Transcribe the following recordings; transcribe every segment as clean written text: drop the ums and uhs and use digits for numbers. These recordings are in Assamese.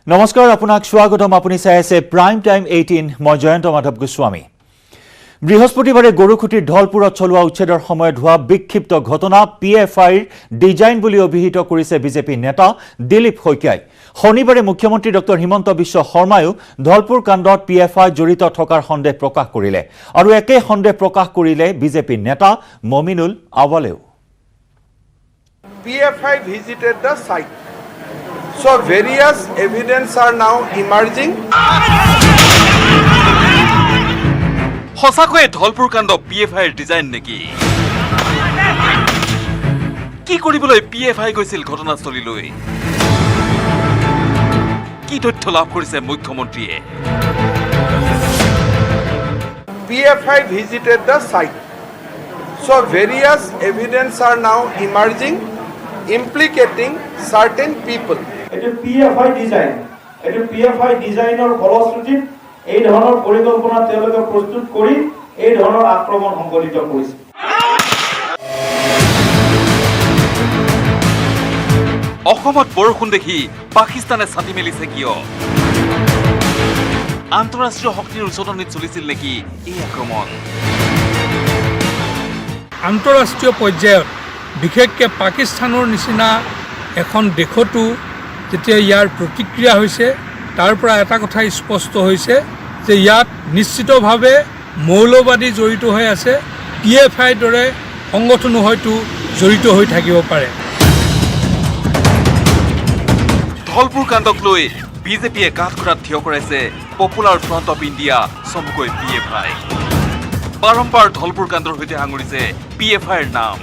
নমস্কাৰ আপোনাক স্বাগতম আপুনি চাই আছে প্ৰাইম টাইম 18 মই জয়ন্ত মাধৱ গোস্বামী বৃহস্পতিবাৰে গৰুখুটিৰ ঢলপুৰত চলোৱা উচ্ছেদৰ সময়ত হোৱা বিক্ষিপ্ত ঘটনা পিএফআইৰ ডিজাইন বুলি অভিহিত কৰিছে বিজেপি নেতা দিলীপ শইকীয়াই শনিবাৰে মুখ্যমন্ত্ৰী ডক্টৰ হিমন্ত বিশ্ব শৰ্মায়ো ঢলপুৰ কাণ্ডত পিএফআই জড়িত থকাৰ সন্দেহ প্ৰকাশ কৰিলে আৰু একে সন্দেহ প্ৰকাশ কৰিলে বিজেপি নেতা Mominul আৱালেও PFI visited the site. So various evidence are now emerging. সঁচাকৈ ঢলপুৰ কাণ্ড পিএফআইৰ ডিজাইন নেকি কি কৰিবলৈ পিএফআই গৈছিল ঘটনাস্থলীলৈ কি তথ্য লাভ কৰিছে মুখ্যমন্ত্ৰীয়ে PFI visited the site. So various evidence are now emerging implicating certain people. এটা PFI ডিজাইন এটা PFI ডিজাইনৰ ফলশ্ৰুতিত এই ধৰণৰ পৰিকল্পনা তেওঁলোকে প্ৰস্তুত কৰি এই ধৰণৰ আক্ৰমণ সংঘটিত কৰিছে অসমত বৰষুণ দেখি পাকিস্তানে ছাতি মেলিছে কিয় আন্তঃৰাষ্ট্ৰীয় শক্তিৰ উচতনিত চলিছিল নেকি এই আক্ৰমণ আন্তঃৰাষ্ট্ৰীয় পৰ্যায়ত বিশেষকৈ পাকিস্তানৰ নিচিনা এখন দেশতো যেতিয়া ইয়াৰ প্ৰতিক্ৰিয়া হৈছে তাৰ পৰা এটা কথা স্পষ্ট হৈছে যে ইয়াত নিশ্চিতভাৱে মৌলবাদী জড়িত হৈ আছে পিএফআইৰ দৰে সংগঠনো হয়তো জড়িত হৈ থাকিব পাৰে ঢলপুৰ কাণ্ডক লৈ বিজেপিয়ে কাঠগড়াত থিয় কৰাইছে পপুলাৰ ফ্ৰণ্ট অফ ইণ্ডিয়া চমুকৈ পিএফআই বাৰম্বাৰ ঢলপুৰ কাণ্ডৰ সৈতে সাঙুৰিছে পিএফআইৰ নাম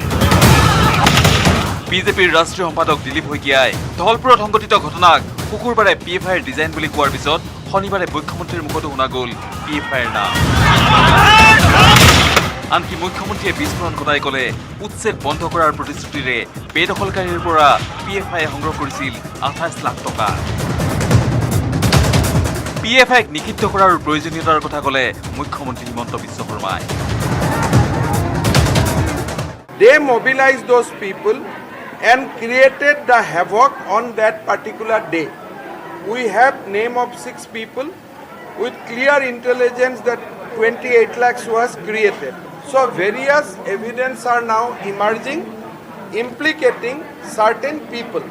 বিজেপিৰ ৰাষ্ট্ৰীয় সম্পাদক দিলীপ শইকীয়াই ঢলপুৰত সংঘটিত ঘটনাক শুকুৰবাৰে পিএফআইৰ ডিজাইন বুলি কোৱাৰ পিছত শনিবাৰে মুখ্যমন্ত্ৰীৰ মুখতো শুনা গ'ল পিএফআইৰ নাম আনকি মুখ্যমন্ত্ৰীয়ে বিস্ফোৰণ ঘটাই ক'লে উচ্ছেদ বন্ধ কৰাৰ প্ৰতিশ্ৰুতিৰে বেদখলকাৰীৰ পৰা পিএফআইয়ে সংগ্ৰহ কৰিছিল 28 লাখ টকা পিএফআইক নিষিদ্ধ কৰাৰ প্ৰয়োজনীয়তাৰ কথা ক'লে মুখ্যমন্ত্ৰী হিমন্ত বিশ্ব শৰ্মাই They mobilized those people and created the havoc on that particular day. We have name of 6 people with clear intelligence that 28 lakhs was created. So various evidence are now emerging implicating certain people.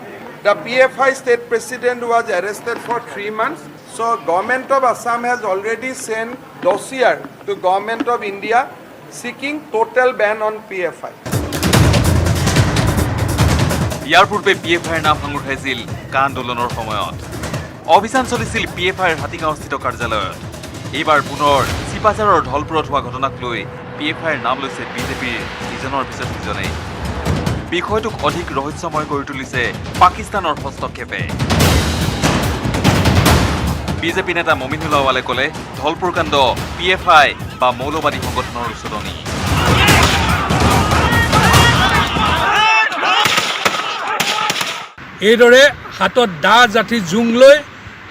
The PFI state president was arrested for 3 months. So government of Assam has already sent dossier to government of India seeking total ban on PFI. ইয়াৰ পূৰ্বে পিএফআইৰ নাম সাঙুৰ খাইছিল কা আন্দোলনৰ সময়ত অভিযান চলিছিল পিএফআইৰ হাতীগাঁওস্থিত কাৰ্যালয়ত এইবাৰ পুনৰ চিপাঝাৰৰ ঢলপুৰত হোৱা ঘটনাক লৈ পিএফআইৰ নাম লৈছে বিজেপিৰ ইজনৰ পিছত সিজনে বিষয়টোক অধিক ৰহস্যময় কৰি তুলিছে পাকিস্তানৰ হস্তক্ষেপে বিজেপি নেতা মমিনুল আৱালে ক'লে ঢলপুৰ কাণ্ড পিএফআই বা মৌলবাদী সংগঠনৰ উচতনি এইদৰে হাতত দা জাতি জুং লৈ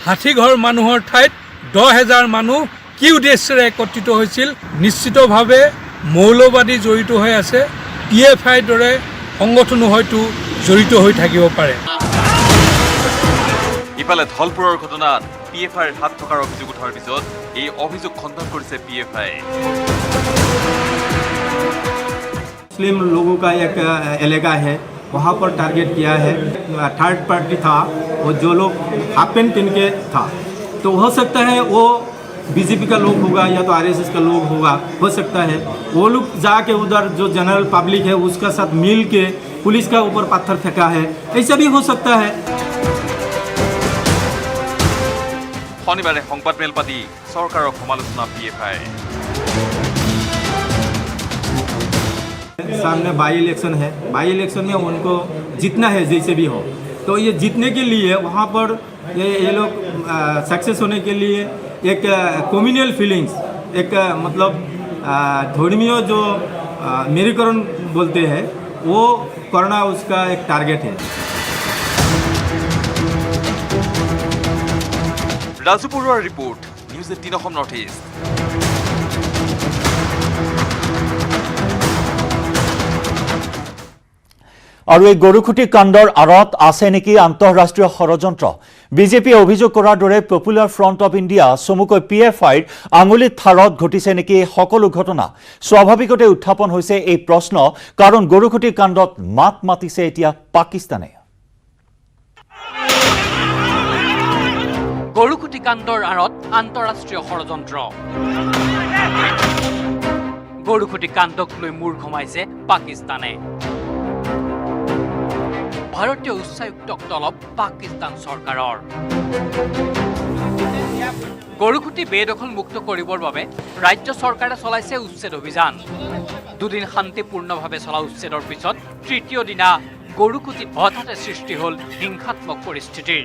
হাতীঘৰ মানুহৰ ঠাইত 10,000 মানুহ কি উদ্দেশ্যেৰে একত্ৰিত হৈছিল নিশ্চিতভাৱে মৌলবাদী জড়িত হৈ আছে পিএফআইৰ দৰে সংগঠনো হয়তো জড়িত হৈ থাকিব পাৰে ইফালে ঢলপুৰৰ ঘটনাত পিএফআইৰ হাত থকাৰ অভিযোগ উঠাৰ পিছত এই অভিযোগ খণ্ডন কৰিছে পিএফআই मुस्लिम लोगों का एक इलाका है वहाँ पर टारगेट किया है थर्ड पार्टी था वो जो लोग हाफ पैंट पहन के था तो हो सकता है वो बीजेपी का लोग होगा या तो आरएसएस का लोग होगा हो सकता है वो लोग जाके उधर जो जनरल पब्लिक है उसका साथ मिल के पुलिस का ऊपर पत्थर फेंका है ऐसा भी हो सकता है শনিবাৰে সংবাদমেল পাতি চৰকাৰক সমালোচনা পিএফআই सामने बाई इलेक्शन है बाई इलेक्शन में उनको जीतना है जैसे भी हो तो ये जीतने के लिए वहाँ पर ये लोग सक्सेस होने के लिए एक कम्युनल फीलिंग्स एक मतलब धर्मीय जो मेरीकरण बोलते हैं वो करना उसका एक टारगेट है राजू बरुৱাৰ report news 18 Assam north east আৰু এই গৰুখুটি কাণ্ডৰ আঁৰত আছে নেকি আন্তঃৰাষ্ট্ৰীয় ষড়যন্ত্ৰ বিজেপিয়ে অভিযোগ কৰাৰ দৰে পপুলাৰ ফ্ৰণ্ট অফ ইণ্ডিয়া চমুকৈ PFIৰ আঙুলিত থাৰত ঘটিছে নেকি সকলো ঘটনা স্বাভাৱিকতে উত্থাপন হৈছে এই প্ৰশ্ন কাৰণ গৰুখুটিৰ কাণ্ডত মাত মাতিছে এতিয়া পাকিস্তানে গৰুখুটি কাণ্ডৰ আঁৰত আন্তঃৰাষ্ট্ৰীয় ষড়যন্ত্ৰ গৰুখুটি কাণ্ডক লৈ মূৰ ঘমাইছে পাকিস্তানে ভাৰতীয় উচ্চায়ুক্তক তলব পাকিস্তান চৰকাৰৰ গৰুখুটি বেদখল মুক্ত কৰিবৰ বাবে ৰাজ্য চৰকাৰে চলাইছে উচ্ছেদ অভিযান দুদিন শান্তিপূৰ্ণভাৱে চলা উচ্ছেদৰ পিছত তৃতীয় দিনা গৰুখুটিত হঠাতে সৃষ্টি হ'ল হিংসাত্মক পৰিস্থিতিৰ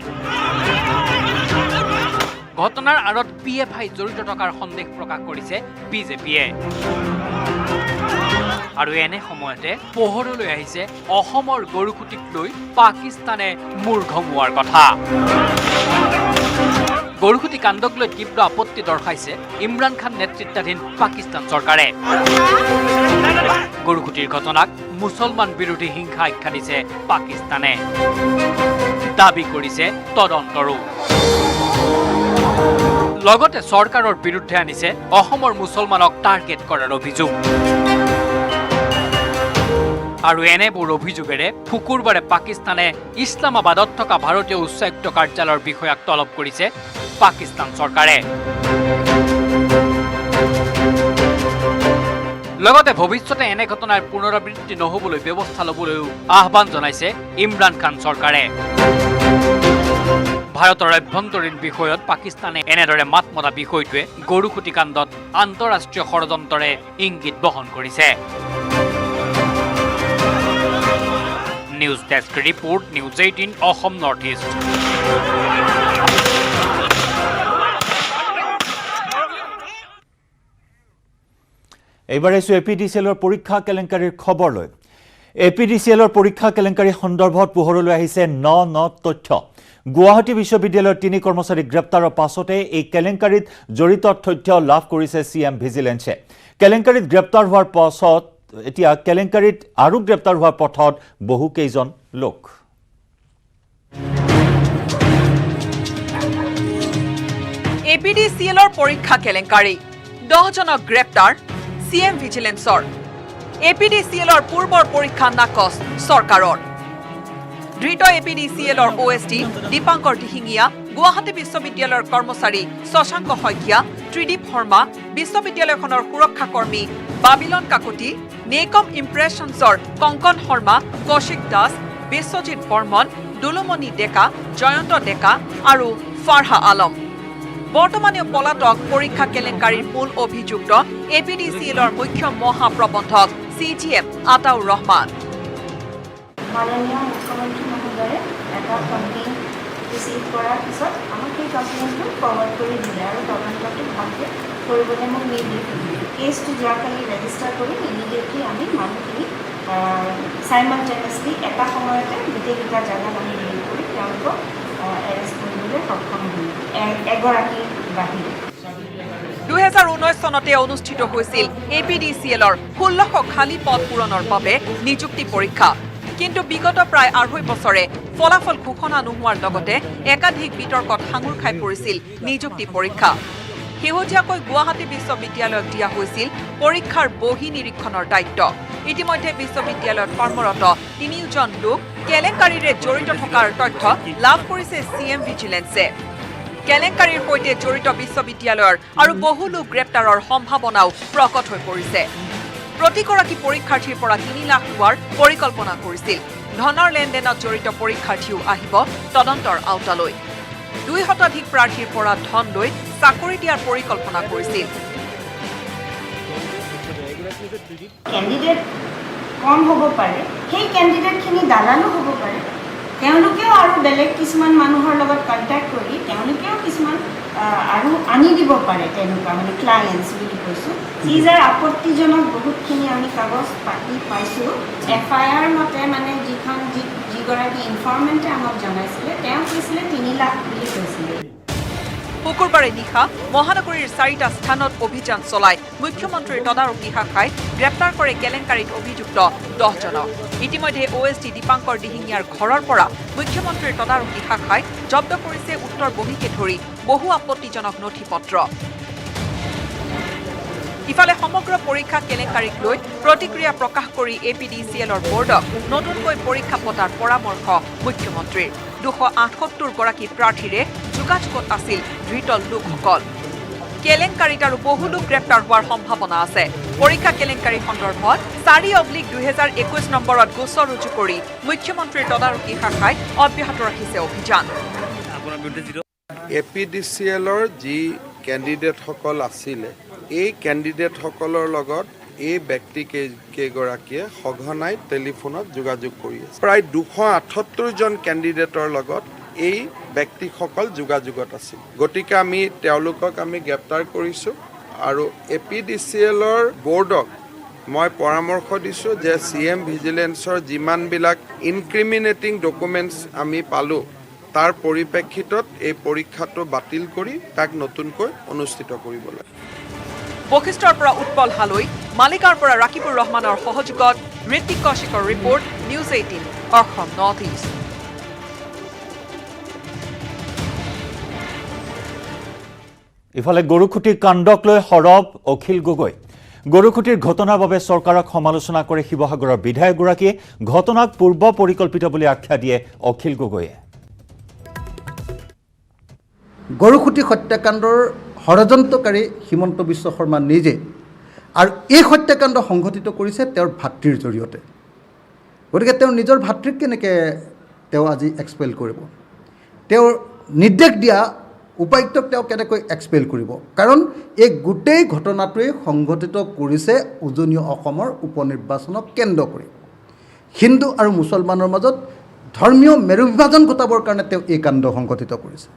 ঘটনাৰ আঁৰত PFI জড়িত থকাৰ সন্দেহ প্ৰকাশ কৰিছে বিজেপিয়ে আৰু এনে সময়তে পোহৰলৈ আহিছে অসমৰ গৰুখুটিক লৈ পাকিস্তানে মূৰ ঘমোৱাৰ কথা গৰুখুটি কাণ্ডক লৈ তীব্ৰ আপত্তি দৰ্শাইছে ইমৰান খান নেতৃত্বাধীন পাকিস্তান চৰকাৰে গৰুখুটিৰ ঘটনাক মুছলমান বিৰোধী হিংসা আখ্যা দিছে পাকিস্তানে দাবী কৰিছে তদন্তৰো লগতে চৰকাৰৰ বিৰুদ্ধে আনিছে অসমৰ মুছলমানক টাৰ্গেট কৰাৰ অভিযোগ আৰু এনেবোৰ অভিযোগেৰে শুকুৰবাৰে পাকিস্তানে ইছলামাবাদত থকা ভাৰতীয় উচ্চায়ুক্ত কাৰ্যালয়ৰ বিষয়াক তলব কৰিছে পাকিস্তান চৰকাৰে লগতে ভৱিষ্যতে এনে ঘটনাৰ পুনৰাবৃত্তি নহবলৈ ব্যৱস্থা ল'বলৈও আহ্বান জনাইছে ইমৰান খান চৰকাৰে ভাৰতৰ অভ্যন্তৰীণ বিষয়ত পাকিস্তানে এনেদৰে মাত মতা বিষয়টোৱে গৰুখুটি কাণ্ডত আন্তঃৰাষ্ট্ৰীয় ষড়যন্ত্ৰৰে ইংগিত বহন কৰিছে news desk report news 18 Assam north east এইবাৰ এছো APDCLৰ পৰীক্ষা কেলেংকাৰীৰ খবৰ লৈ APDCLৰ পৰীক্ষা কেলেংকাৰী সন্দৰ্ভত পোহৰলৈ আহিছে ন তথ্য গুৱাহাটী বিশ্ববিদ্যালয়ৰ 3 কৰ্মচাৰী গ্ৰেপ্তাৰৰ পাছতে এই কেলেংকাৰীত জড়িত তথ্য লাভ কৰিছে CM ভিজিলেন্সে কেলেংকাৰীত গ্ৰেপ্তাৰ হোৱাৰ পাছত এতিয়া কেলেংকাৰীত আৰু গ্ৰেপ্তাৰ হোৱাৰ পথত বহু কেইজন লোক APDCLৰ পৰীক্ষা কেলেংকাৰী 10 জনক গ্ৰেপ্তাৰ CM ভিজিলেন্সৰ APDCLৰ পূৰ্বৰ পৰীক্ষা নাকচ চৰকাৰৰ ধৃত APDCLৰ OSD দীপাংকৰ দিহিঙীয়া গুৱাহাটী বিশ্ববিদ্যালয়ৰ কৰ্মচাৰী শশাংক শইকীয়া ত্ৰিদীপ শৰ্মা বিশ্ববিদ্যালয়খনৰ সুৰক্ষা কৰ্মী বাবিলন কাকতি নেকম ইম্প্ৰেছনছৰ কংকন শৰ্মা কৌশিক দাস বিশ্বজিৎ বৰ্মন দুলুমণি ডেকা জয়ন্ত ডেকা আৰু ফাৰহা আলম বৰ্তমানে পলাতক পৰীক্ষা কেলেংকাৰীৰ মূল অভিযুক্ত APDCLৰ মুখ্য মহাপ্ৰবন্ধক CGM আতাউৰ ৰহমান মাননীয় মুখ্যমন্ত্ৰী মহোদয়ে এটা কমপ্লেইন ৰিচিভ কৰাৰ পিছত আমাক সেই কমপ্লেইনটো ফৰৱাৰ্ড কৰি দিলে আৰু তদন্তটো ভালকৈ কৰিবলৈ মোক নিৰ্দেশ দিলে কেছটো যোৱাকালি ৰেজিষ্টাৰ কৰি ইমিডিয়েটলি আমি মানুহখিনি চাইমালটেনিয়াছলি এটা সময়তে গোটেইকেইটা জেগাত আমি ৰেড কৰি তেওঁলোকক এৰেষ্ট কৰিবলৈ সক্ষম হ'লোঁ এগৰাকীৰ বাহিৰে 2019 চনতে অনুষ্ঠিত হৈছিল APDCLৰ 1600 খালী পদ পূৰণৰ বাবে নিযুক্তি পৰীক্ষা কিন্তু বিগত প্ৰায় 2.5 বছৰে ফলাফল ঘোষণা নোহোৱাৰ লগতে একাধিক বিতৰ্কত সাঙুৰ খাই পৰিছিল নিযুক্তি পৰীক্ষা শেহতীয়াকৈ গুৱাহাটী বিশ্ববিদ্যালয়ক দিয়া হৈছিল পৰীক্ষাৰ বহি নিৰীক্ষণৰ দায়িত্ব ইতিমধ্যে বিশ্ববিদ্যালয়ত কৰ্মৰত 3 জন লোক কেলেংকাৰীৰে জড়িত থকাৰ তথ্য লাভ কৰিছে CM ভিজিলেন্সে কেলেংকাৰীৰ সৈতে জড়িত বিশ্ববিদ্যালয়ৰ আৰু বহু লোক গ্ৰেপ্তাৰৰ সম্ভাৱনাও প্ৰকট হৈ পৰিছে প্ৰতিগৰাকী পৰীক্ষাৰ্থীৰ পৰা 3 লাখ লোৱাৰ পৰিকল্পনা কৰিছিল ধনৰ লেনদেনত জড়িত পৰীক্ষাৰ্থীও আহিব তদন্তৰ আওতালৈ 2 শতাধিক প্ৰাৰ্থীৰ পৰা ধন লৈ চাকৰি দিয়াৰ পৰিকল্পনা কৰিছিল কেণ্ডিডেট কম হ'ব পাৰে সেই কেণ্ডিডেটখিনি দালালো হ'ব পাৰে তেওঁলোকেও আৰু বেলেগ কিছুমান মানুহৰ লগত কণ্টেক্ট কৰি তেওঁলোকেও কিছুমান আৰু আনি দিব পাৰে তেনেকুৱা মানে ক্লায়েণ্টছ বুলি কৈছোঁ যিজাৰ আপত্তিজনক বহুতখিনি আমি কাগজ পাতি পাইছোঁ FIR মতে মানে যিগৰাকী ইনফৰ্মেণ্টে আমাক জনাইছিলে তেওঁ কৈছিলে 3 লাখ বুলি কৈছিলে শুকুৰবাৰে নিশা মহানগৰীৰ 4টা স্থানত অভিযান চলাই মুখ্যমন্ত্ৰীৰ তদাৰকী শাখাই গ্ৰেপ্তাৰ কৰে কেলেংকাৰীত অভিযুক্ত 10জনক। ইতিমধ্যে OSD দীপাংকৰ দিহিঙীয়াৰ ঘৰৰ পৰা মুখ্যমন্ত্ৰীৰ তদাৰকী শাখাই জব্দ কৰিছে উত্তৰ বহীকে ধৰি বহু আপত্তিজনক নথি-পত্ৰ। ইফালে সমগ্ৰ পৰীক্ষা কেলেংকাৰীক লৈ প্ৰতিক্ৰিয়া প্ৰকাশ কৰি APDCLৰ বৰ্ডক নতুনকৈ পৰীক্ষা পতাৰ পৰামৰ্শ মুখ্যমন্ত্ৰীৰ। 278গৰাকী প্ৰাৰ্থীৰে যোগাযোগত আছিল ধৃত লোকসকল। কেলেংকাৰীত আৰু বহু লোক গ্ৰেপ্তাৰ হোৱাৰ সম্ভাৱনা আছে। পৰীক্ষা কেলেংকাৰী সন্দৰ্ভত 4/2021 নম্বৰত গোচৰ ৰুজু কৰি মুখ্যমন্ত্ৰীৰ তদাৰকী শাখাই অব্যাহত ৰাখিছে অভিযান। APDCLৰ যি কেণ্ডিডেটসকল আছিলে এই কেণ্ডিডেটসকলৰ লগত এই ব্যক্তি কেইগৰাকীয়ে সঘনাই টেলিফোনত যোগাযোগ কৰি আছে। প্ৰায় 278জন কেণ্ডিডেটৰ লগত এই ব্যক্তিসকল যোগাযোগত আছিল। গতিকে আমি তেওঁলোকক গ্ৰেপ্তাৰ কৰিছোঁ আৰু APDCLৰ বৰ্ডক মই পৰামৰ্শ দিছোঁ যে CM ভিজিলেন্সৰ যিমানবিলাক ইনক্ৰিমিনেটিং ডকুমেণ্টছ আমি পালোঁ তাৰ পৰিপ্ৰেক্ষিতত এই পৰীক্ষাটো বাতিল কৰি তাক নতুনকৈ অনুষ্ঠিত কৰিব লাগে। বশিষ্ঠৰ পৰা উৎপল হালৈ, মালিকাৰ পৰা ৰাকিবুৰ ৰহমানৰ সহযোগত ঋতিক কৌশিকৰ report, news 18 Assam north east. ইফালে গৰুখুটিৰ কাণ্ডক লৈ সৰব অখিল গগৈ। গৰুখুটিৰ ঘটনাৰ বাবে চৰকাৰক সমালোচনা কৰে শিৱসাগৰৰ বিধায়কগৰাকীয়ে। ঘটনাক পূৰ্ব পৰিকল্পিত বুলি আখ্যা দিয়ে অখিল গগৈয়ে। গৰুখুটি হত্যাকাণ্ডৰ ষড়যন্ত্ৰকাৰী হিমন্ত বিশ্ব শৰ্মা নিজে, আৰু এই হত্যাকাণ্ড সংঘটিত কৰিছে তেওঁৰ ভাতৃৰ জৰিয়তে। গতিকে তেওঁৰ নিজৰ ভাতৃক কেনেকৈ তেওঁ আজি এক্সপেল কৰিব? তেওঁৰ নিৰ্দেশ দিয়া উপায়ুক্তক তেওঁ কেনেকৈ এক্সপেল কৰিব? কাৰণ এই গোটেই ঘটনাটোৱে সংঘটিত কৰিছে উজনি অসমৰ উপনিৰ্বাচনক কেন্দ্ৰ কৰি। হিন্দু আৰু মুছলমানৰ মাজত ধৰ্মীয় মেৰু বিভাজন ঘটাবৰ কাৰণে তেওঁ এই কাণ্ড সংঘটিত কৰিছে।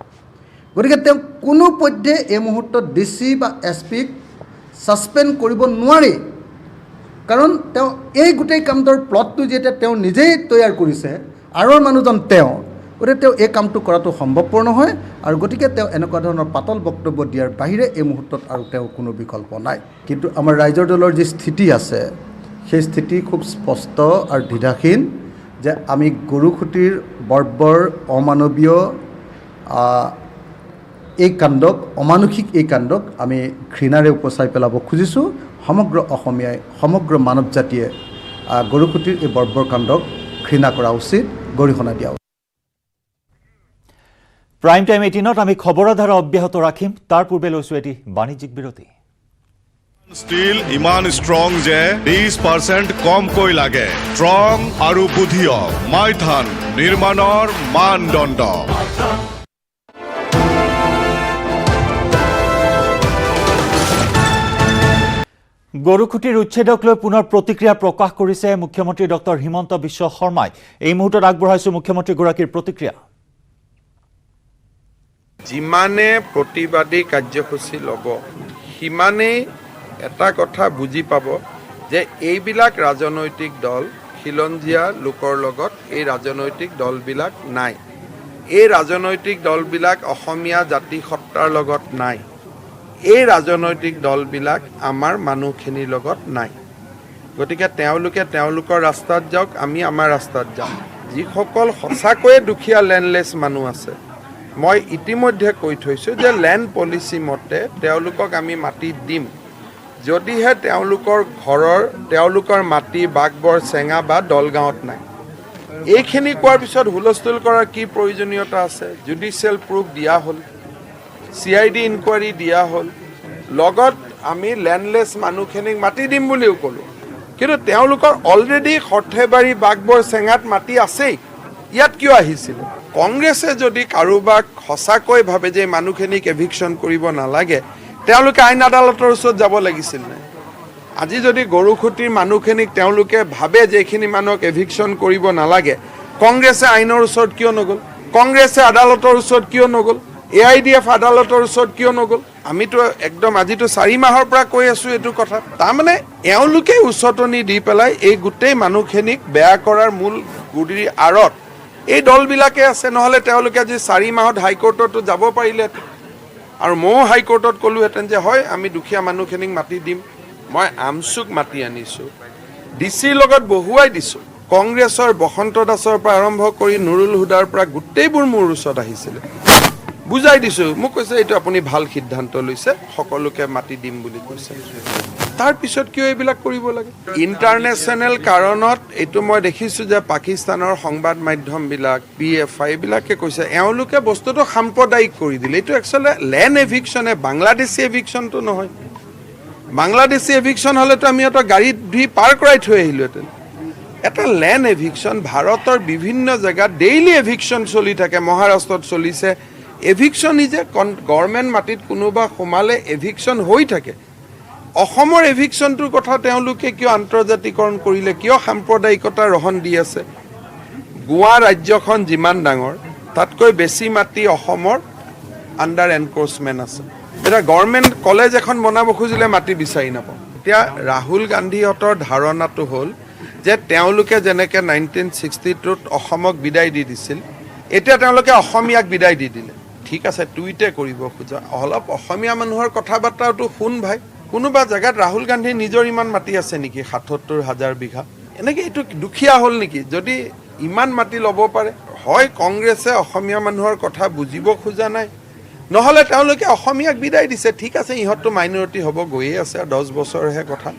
গতিকে তেওঁ কোনো পধ্যে এই মুহূৰ্তত DC বা SPক ছাছপেণ্ড কৰিব নোৱাৰি। কাৰণ তেওঁ এই গোটেই কামটোৰ প্লটটো যেতিয়া তেওঁ নিজেই তৈয়াৰ কৰিছে, আৰৰ মানুহজন তেওঁ, গতিকে তেওঁ এই কামটো কৰাটো সম্ভৱপৰ নহয়। আৰু গতিকে তেওঁ এনেকুৱা ধৰণৰ পাতল বক্তব্য দিয়াৰ বাহিৰে এই মুহূৰ্তত আৰু তেওঁৰ কোনো বিকল্প নাই। কিন্তু আমাৰ ৰাইজৰ দলৰ যি স্থিতি আছে সেই স্থিতি খুব স্পষ্ট আৰু দ্বিধাহীন যে আমি গৰুখুটিৰ বৰ্বৰ অমানৱীয় এই কাণ্ডক, অমানুষিক এই কাণ্ডক আমি ঘৃণাৰে উপচাই পেলাব খুজিছোঁ। সমগ্ৰ অসমীয়াই, সমগ্ৰ মানৱ জাতিয়ে গৰুখুটিৰ এই বৰ্বৰ কাণ্ডক ঘৃণা কৰা উচিত, গৰিহণা দিয়া উচিত। প্ৰাইম টাইম 18ত আমি খবৰৰ ধাৰা অব্যাহত ৰাখিম। তাৰ পূৰ্বে লৈছোঁ এটি বাণিজ্যিক বিৰতি। ষ্টীল ইমান ষ্ট্ৰং যে 20% কমকৈ লাগে। ষ্ট্ৰং আৰু বুদ্ধিয় মাইথান নিৰ্মাণৰ মানদণ্ড। গৰুখুটিৰ উচ্ছেদক লৈ পুনৰ প্ৰতিক্ৰিয়া প্ৰকাশ কৰিছে মুখ্যমন্ত্ৰী ডক্টৰ হিমন্ত বিশ্ব শৰ্মাই। এই মুহূৰ্তত আগবঢ়াইছোঁ মুখ্যমন্ত্ৰীগৰাকীৰ প্ৰতিক্ৰিয়া। যিমানে প্ৰতিবাদী কাৰ্যসূচী ল'ব সিমানেই এটা কথা বুজি পাব যে এইবিলাক ৰাজনৈতিক দল খিলঞ্জীয়া লোকৰ লগত এই ৰাজনৈতিক দলবিলাক নাই। এই ৰাজনৈতিক দলবিলাক অসমীয়া জাতিসত্তাৰ লগত নাই। এই ৰাজনৈতিক দলবিলাক আমাৰ মানুহখিনিৰ লগত নাই। গতিকে তেওঁলোকে তেওঁলোকৰ ৰাস্তাত যাওক, আমি আমাৰ ৰাস্তাত যাম। যিসকল সঁচাকৈয়ে দুখীয়া লেণ্ডলেছ মানুহ আছে, মই ইতিমধ্যে কৈ থৈছোঁ যে লেণ্ড পলিচি মতে তেওঁলোকক আমি মাটি দিম যদিহে তেওঁলোকৰ ঘৰৰ, তেওঁলোকৰ মাটি বাঘবৰ, চেঙা বা দলগাঁৱত নাই। এইখিনি কোৱাৰ পিছত হুলস্থুল কৰাৰ কি প্ৰয়োজনীয়তা আছে? জুডিচিয়েল প্ৰুফ দিয়া হ'ল, CID ইনকুৱাৰী দিয়া হ'ল, লগত আমি লেণ্ডলেছ মানুহখিনিক মাটি দিম বুলিও ক'লোঁ। কিন্তু তেওঁলোকৰ অলৰেডি সৰ্থেবাৰী, বাঘবৰ, চেঙাত মাটি আছেই। ইয়াত কিয় আহিছিলে? কংগ্ৰেছে যদি কাৰোবাক সঁচাকৈ ভাবে যে মানুহখিনিক এভিকশ্যন কৰিব নালাগে, তেওঁলোকে আইন আদালতৰ ওচৰত যাব লাগিছিল নাই? আজি যদি গৰুখুটিৰ মানুহখিনিক তেওঁলোকে ভাবে যে এইখিনি মানুহক এভিকশ্যন কৰিব নালাগে, কংগ্ৰেছে আইনৰ ওচৰত কিয় নগ'ল? কংগ্ৰেছে আদালতৰ ওচৰত কিয় নগ'ল? AIDF আদালতৰ ওচৰত কিয় নগ'ল? আমিতো একদম আজিতো 4 মাহৰ পৰা কৈ আছোঁ এইটো কথা। তাৰমানে এওঁলোকে উচতনি দি পেলাই এই গোটেই মানুহখিনিক বেয়া কৰাৰ মূল গুৰিৰ আঁৰত এই দলবিলাকে আছে। নহ'লে তেওঁলোকে আজি 4 মাহত হাইকোৰ্টতো যাব পাৰিলে। আৰু ময়ো হাইকোৰ্টত ক'লোহেঁতেন যে হয় আমি দুখীয়া মানুহখিনিক মাতি দিম। মই আমচুক মাতি আনিছোঁ, ডিচিৰ লগত বহুৱাই দিছোঁ। কংগ্ৰেছৰ বসন্ত দাসৰ পৰা আৰম্ভ কৰি নুৰুল হুদাৰ পৰা গোটেইবোৰ মোৰ ওচৰত আহিছিলে, বুজাই দিছোঁ। মোক কৈছে এইটো আপুনি ভাল সিদ্ধান্ত লৈছে, সকলোকে মাতি দিম বুলি কৈছে। তাৰপিছত কিয় এইবিলাক কৰিব লাগে? ইণ্টাৰনেশ্যনেল কাৰণত এইটো মই দেখিছোঁ যে পাকিস্তানৰ সংবাদ মাধ্যমবিলাক PFI এইবিলাকে কৈছে এওঁলোকে বস্তুটো সাম্প্ৰদায়িক কৰি দিলে। এইটো একচুৱেলি লেণ্ড এভিকশ্যনে, বাংলাদেশী এভিকশ্যনটো নহয়। বাংলাদেশী এভিকশ্যন হ'লেতো আমি এটা গাড়ীত ধুই পাৰ কৰাই থৈ আহিলোহেঁতেন। এটা লেণ্ড এভিকশ্যন ভাৰতৰ বিভিন্ন জেগাত ডেইলি এভিকশ্যন চলি থাকে। মহাৰাষ্ট্ৰত চলিছে এভিকশ্যন। নিজে গভৰ্ণমেণ্ট মাটিত কোনোবা সোমালে এভিকশ্যন হৈ থাকে। অসমৰ এভিকশ্যনটোৰ কথা তেওঁলোকে কিয় আন্তৰ্জাতিকৰণ কৰিলে, কিয় সাম্প্ৰদায়িকতা ৰহণ দি আছে? গোৱা ৰাজ্যখন যিমান ডাঙৰ, তাতকৈ বেছি মাটি অসমৰ আণ্ডাৰ এনক্ৰ'চমেণ্ট আছে। এতিয়া গভৰ্ণমেণ্ট কলেজ এখন বনাব খুজিলে মাটি বিচাৰি নাপাওঁ। এতিয়া ৰাহুল গান্ধীহঁতৰ ধাৰণাটো হ'ল যে তেওঁলোকে যেনেকৈ 1962ত অসমক বিদায় দি দিছিল, এতিয়া তেওঁলোকে অসমীয়াক বিদায় দি দিলে। ঠিক আছে, টুইটে কৰিব খোজা, অলপ অসমীয়া মানুহৰ কথা বাৰ্তাটো শুন ভাই। কোনোবা জেগাত ৰাহুল গান্ধীৰ নিজৰ ইমান মাটি আছে নেকি? ৭৭,০০০ বিঘা। এনেকৈ এইটো দুখীয়া হ'ল নেকি যদি ইমান মাটি ল'ব পাৰে? হয় কংগ্ৰেছে অসমীয়া মানুহৰ কথা বুজিব খোজা নাই, নহ'লে তেওঁলোকে অসমীয়াক বিদায় দিছে। ঠিক আছে, ইহঁতটো মাইনৰিটি হ'ব গৈয়ে আছে, 10 বছৰহে কথা।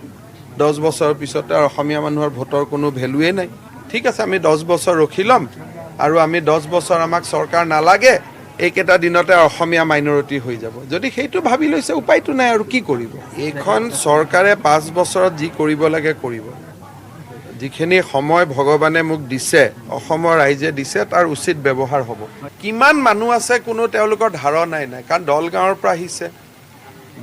10 বছৰৰ পিছতে আৰু অসমীয়া মানুহৰ ভোটৰ কোনো ভেলুৱেই নাই। ঠিক আছে, আমি 10 বছৰ ৰখি ল'ম আৰু আমি 10 বছৰ আমাক চৰকাৰ নালাগে, এইকেইটা দিনতে অসমীয়া মাইনৰিটি হৈ যাব। যদি সেইটো ভাবি লৈছে উপায়টো নাই আৰু কি কৰিব। এইখন চৰকাৰে 5 বছৰত যি কৰিব লাগে কৰিব। যিখিনি সময় ভগৱানে মোক দিছে, অসমৰ ৰাইজে দিছে, তাৰ উচিত ব্যৱহাৰ হ'ব। কিমান মানুহ আছে কোনো তেওঁলোকৰ ধাৰণাই নাই, কাৰণ দলগাঁৱৰ পৰা আহিছে,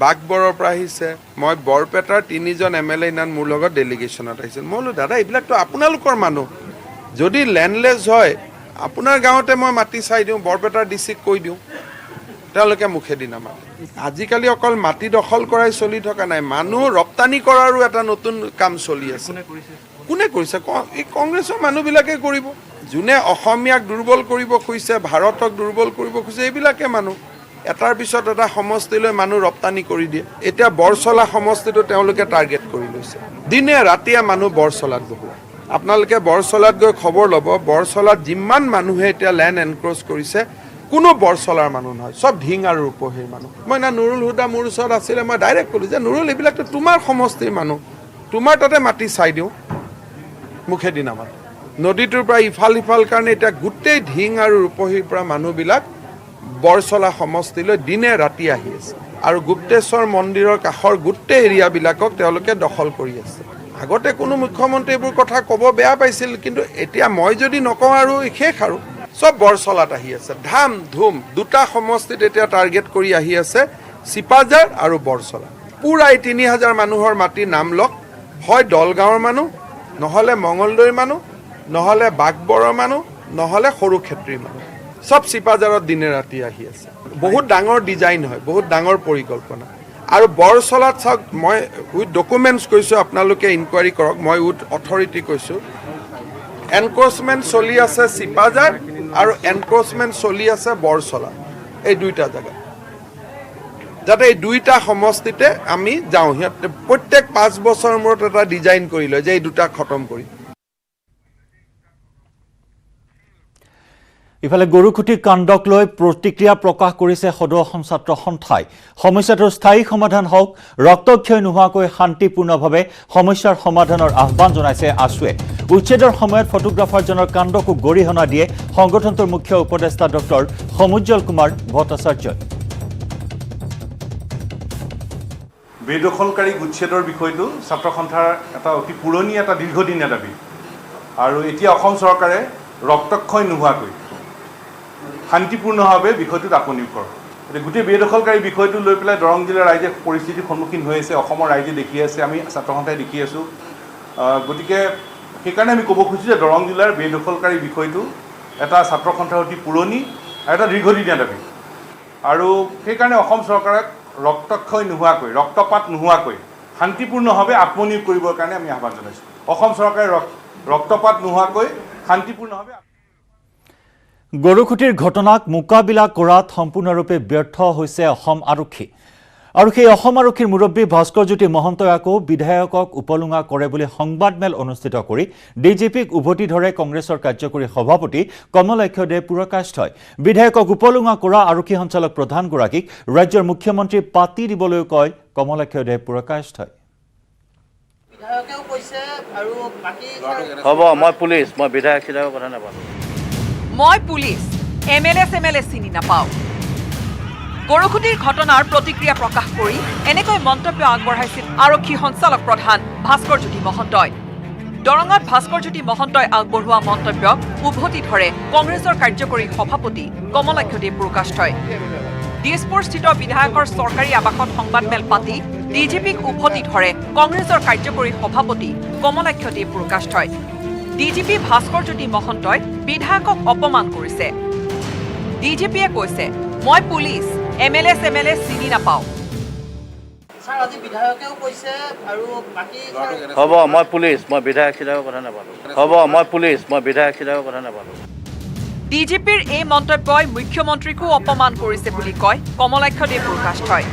বাঘবৰৰ পৰা আহিছে। মই বৰপেটাৰ 3জন MLA ইমান মোৰ লগত ডেলিগেশ্যনত আহিছিল। মই বোলো দাদা এইবিলাকতো আপোনালোকৰ মানুহ, যদি লেণ্ডলেছ হয় আপোনাৰ গাঁৱতে মই মাটি চাই দিওঁ, বৰপেটাৰ ডিচিক কৈ দিওঁ, তেওঁলোকে মুখেদি নামাতে। আজিকালি অকল মাটি দখল কৰাই চলি থকা নাই, মানুহ ৰপ্তানি কৰাৰো এটা নতুন কাম চলি আছে। কোনে কৰিছে? এই কংগ্ৰেছৰ মানুহবিলাকে কৰিব। যোনে অসমীয়াক দুৰ্বল কৰিব খুজিছে, ভাৰতক দুৰ্বল কৰিব খুজিছে, এইবিলাকে মানুহ এটাৰ পিছত এটা সমষ্টিলৈ মানুহ ৰপ্তানি কৰি দিয়ে। এতিয়া বৰচলা সমষ্টিটো তেওঁলোকে টাৰ্গেট কৰি লৈছে, দিনে ৰাতিয়ে মানুহ বৰচলাত বহুৱায়। আপোনালোকে বৰচলাত গৈ খবৰ ল'ব, বৰচলাত যিমান মানুহে এতিয়া লেণ্ড এনক্ৰ'চ কৰিছে কোনো বৰচলাৰ মানুহ নহয়, চব ঢিং আৰু ৰূপহীৰ মানুহ। মই না নুৰুল হুদা মোৰ ওচৰত আছিলে, মই ডাইৰেক্ট ক'লোঁ যে নুৰুল এইবিলাকতো তোমাৰ সমষ্টিৰ মানুহ, তোমাৰ তাতে মাটি চাই দিওঁ, মুখেদি নামাতে। নদীটোৰ পৰা ইফাল সিফাল কাৰণে এতিয়া গোটেই ঢিং আৰু ৰূপহীৰ পৰা মানুহবিলাক বৰচলা সমষ্টিলৈ দিনে ৰাতি আহি আছে, আৰু গুপ্তেশ্বৰ মন্দিৰৰ কাষৰ গোটেই এৰিয়াবিলাকক তেওঁলোকে দখল কৰি আছে। আগতে কোনো মুখ্যমন্ত্ৰী এইবোৰ কথা ক'ব বেয়া পাইছিল, কিন্তু এতিয়া মই যদি নকওঁ আৰু শেষ আৰু চব বৰচলাত আহি আছে, ধাম ধুম। 2টা সমষ্টিত এতিয়া টাৰ্গেট কৰি আহি আছে, চিপাঝাৰ আৰু বৰচলা। পুৰাই 3000 মানুহৰ মাটি নাম লওক, হয় দলগাঁৱৰ মানুহ, নহ'লে মঙলদৈৰ মানুহ, নহ'লে বাঘবৰৰ মানুহ, নহ'লে সৰু ক্ষেত্ৰীৰ মানুহ, চব চিপাঝাৰত দিনে ৰাতি আহি আছে। বহুত ডাঙৰ ডিজাইন হয়, বহুত ডাঙৰ পৰিকল্পনা। আৰু বৰচলাত চাওক, মই উইথ ডকুমেণ্টছ কৈছোঁ, আপোনালোকে ইনকুৱাৰী কৰক, মই উইথ অথৰিটি কৈছোঁ, এনক্ৰ'চমেণ্ট চলি আছে চিপাঝাৰ আৰু এনক্ৰ'চমেণ্ট চলি আছে বৰচলা, এই 2টা জেগাত। যাতে এই 2টা সমষ্টিতে আমি যাওঁ। সিহঁতে প্ৰত্যেক 5 বছৰৰ মূৰত এটা ডিজাইন কৰি লয় যে এই 2টা খতম কৰি। ইফালে গৰুখুটি কাণ্ডক লৈ প্ৰতিক্ৰিয়া প্ৰকাশ কৰিছে সদৌ অসম ছাত্ৰ সন্থাই। সমস্যাটোৰ স্থায়ী সমাধান হওক, ৰক্তক্ষয় নোহোৱাকৈ শান্তিপূৰ্ণভাৱে সমস্যাৰ সমাধানৰ আহ্বান জনাইছে আছুৱে। উচ্ছেদৰ সময়ত ফটোগ্ৰাফাৰজনৰ কাণ্ডকো গৰিহণা দিয়ে সংগঠনটোৰ মুখ্য উপদেষ্টা ডক্টৰ সমুজ্জ্বল কুমাৰ ভট্টাচাৰ্যই। বেদখলকাৰী উচ্ছেদৰ বিষয়টো ছাত্ৰ সন্থাৰ এটা অতি পুৰণি এটা দীৰ্ঘদিনীয়া দাবী, আৰু এতিয়া অসম চৰকাৰে ৰক্তক্ষয় নোহোৱাকৈ শান্তিপূৰ্ণভাৱে বিষয়টোত আপনিও কৰক। এতিয়া গোটেই বেদখলকাৰী বিষয়টো লৈ পেলাই দৰং জিলাৰ ৰাইজে পৰিস্থিতিৰ সন্মুখীন হৈ আছে, অসমৰ ৰাইজে দেখি আছে, আমি ছাত্ৰ সন্থাই দেখি আছোঁ। গতিকে সেইকাৰণে আমি ক'ব খুজিছোঁ যে দৰং জিলাৰ বেদখলকাৰী বিষয়টো এটা ছাত্ৰ সন্থাৰ অতি পুৰণি আৰু এটা দীৰ্ঘদিনীয়া দাবী, আৰু সেইকাৰণে অসম চৰকাৰক ৰক্তক্ষয় নোহোৱাকৈ, ৰক্তপাত নোহোৱাকৈ শান্তিপূৰ্ণভাৱে আত্মনিয়োগ কৰিবৰ কাৰণে আমি আহ্বান জনাইছোঁ। অসম চৰকাৰে ৰক্তপাত নোহোৱাকৈ শান্তিপূৰ্ণভাৱে গৰুখুটিৰ ঘটনাক মোকাবিলা কৰাত সম্পূৰ্ণৰূপে ব্যৰ্থ হৈছে অসম আৰক্ষী। আৰু সেই অসম আৰক্ষীৰ মুৰব্বী ভাস্কৰজ্যোতি মহন্তই আকৌ বিধায়কক উপলুঙা কৰে বুলি সংবাদমেল অনুষ্ঠিত কৰি ডিজিপিক উভতি ধৰে কংগ্ৰেছৰ কাৰ্যকৰী সভাপতি কমলাক্ষ দে পুৰকাষ্ঠই। বিধায়কক উপলুঙা কৰা আৰক্ষী সঞ্চালক প্ৰধানগৰাকীক ৰাজ্যৰ মুখ্যমন্ত্ৰী পাতি দিবলৈ কয় কমলাক্ষ দে পুৰকাষ্ঠই। হ'ব মই পুলিচ, মই বিধায়ক চিধায়কৰ কথা নাপাওঁ। মই পুলিচ, MLA চিনি নাপাওঁ। গৰুখুটিৰ ঘটনাৰ প্ৰতিক্ৰিয়া প্ৰকাশ কৰি এনেকৈ মন্তব্য আগবঢ়াইছিল আৰক্ষী সঞ্চালক প্ৰধান ভাস্কৰজ্যোতি মহন্তই। দৰঙত ভাস্কৰজ্যোতি মহন্তই আগবঢ়োৱা মন্তব্যক উভতি ধৰে কংগ্ৰেছৰ কাৰ্যকৰী সভাপতি কমলাক্ষ দে পুৰকাষ্ঠই। দিছপুৰস্থিত বিধায়কৰ চৰকাৰী আৱাসত সংবাদমেল পাতি ডিজিপিক উভতি ধৰে কংগ্ৰেছৰ কাৰ্যকৰী সভাপতি কমলাক্ষ দে পুৰকাষ্ঠই। ডিজিপি ভাস্কৰজ্যোতি মহন্তই বিধায়কক অপমান কৰিছে। ডিজিপিয়ে কৈছে, মই পুলিচ, MLA চিনি নাপাওঁ। হ'ব মই পুলিচ, মই বিধায়ক চিধায়কৰ কথা নাপাওঁ। হ'ব মই পুলিচ, মই বিধায়ক চিধায়কৰ কথা নাপাওঁ। ডিজিপিৰ এই মন্তব্যই মুখ্যমন্ত্ৰীকো অপমান কৰিছে বুলি কয় কমলাক্ষ দে পুৰকাষ্ঠই।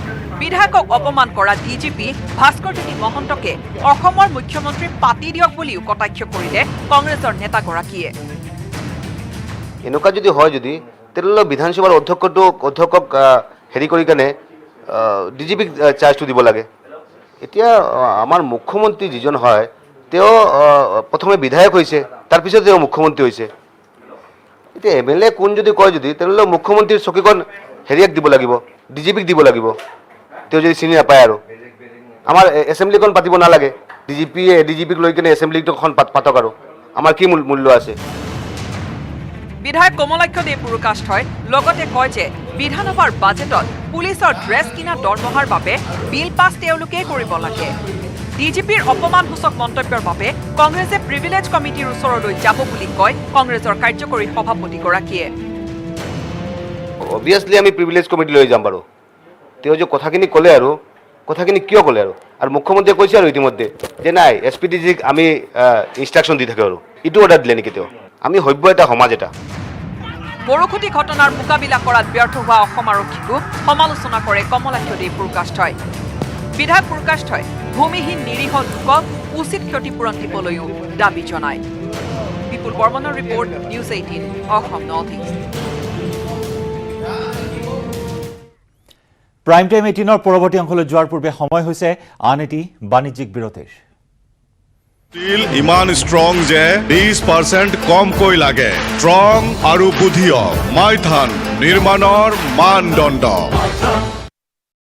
বিধায়কক অপমান কৰা ডিজিপি ভাস্কৰজ্যোতি মহন্তকে অসমৰ মুখ্যমন্ত্ৰী পাতি দিয়ক বুলিও কটাক্ষ কৰিলে কংগ্ৰেছৰ নেতাগৰাকীয়ে। এনেকুৱা যদি হয় যদি তেনেহ'লে বিধানসভাৰ অধ্যক্ষক হেৰি কৰি কেনে ডিজিপিক চাৰ্জটো দিব লাগে। এতিয়া আমাৰ মুখ্যমন্ত্ৰী যিজন হয় তেওঁ প্ৰথমে বিধায়ক হৈছে, তাৰপিছত তেওঁ মুখ্যমন্ত্ৰী হৈছে। এতিয়া MLA কোন যদি কয় যদি তেনেহ'লে মুখ্যমন্ত্ৰীৰ চকীখন হেৰিয়াক দিব লাগিব, ডিজিপিক দিব লাগিব। তেওঁ যদি চিনি নাপায় আৰু আমাৰ এছেম্বলিখন পাতিব নালাগে, ডিজিপিক লৈ কেনে এছেম্বলিখন পাতক আৰু আমাৰ কি মূল্য আছে। বিধায়ক কমলাক্ষ দে পুৰকাষ্ঠই লগতে কয় যে বিধানসভাৰ বাজেটত পুলিচৰ ড্ৰেছ কিনা দৰমহাৰ বাবে বিল পাছ তেওঁলোকেই কৰিব লাগে। ডিজিপিৰ অপমানসূচক মন্তব্যৰ বাবে কংগ্ৰেছে প্ৰিভিলেজ কমিটিৰ ওচৰলৈ যাব বুলি কয় কংগ্ৰেছৰ কাৰ্যকৰী সভাপতিগৰাকীয়ে। অবভিয়াছলি আমি প্ৰিভিলেজ কমিটি লৈ যাম বাৰু। তেওঁ যে কথাখিনি ক'লে আৰু কথাখিনি কিয় ক'লে আৰু মুখ্যমন্ত্ৰীয়ে কৈছে আৰু ইতিমধ্যে যে নাই SPDGক আমি ইনষ্ট্ৰাকশ্যন দি থাকে আৰু ইটো অৰ্ডাৰ দিলে নেকি তেওঁ। আমি সভ্য এটা সমাজ এটা। গৰুখুটি ঘটনাৰ মোকাবিলা কৰাত ব্যৰ্থ হোৱা অসম আৰক্ষীকো সমালোচনা কৰে কমলাক্ষ দে পুৰকাষ্ঠই। বিধায়ক পুৰকাষ্ঠই ভূমিহীন নিৰীহ লোকক উচিত ক্ষতিপূৰণ দিবলৈও দাবী জনায়। বিপুল বৰ্মনৰ report, news 18 Assam north east. Prime time 18ৰ পৰৱৰ্তী অংশলৈ যোৱাৰ পূৰ্বে সময় হৈছে আন এটি বাণিজ্যিক বিৰতিৰ। ষ্টীল ইমান ষ্ট্ৰং যে 20% কমকৈ লাগে। ষ্ট্ৰং আৰু বুদ্ধিয়ক মাইথান নিৰ্মাণৰ মানদণ্ড।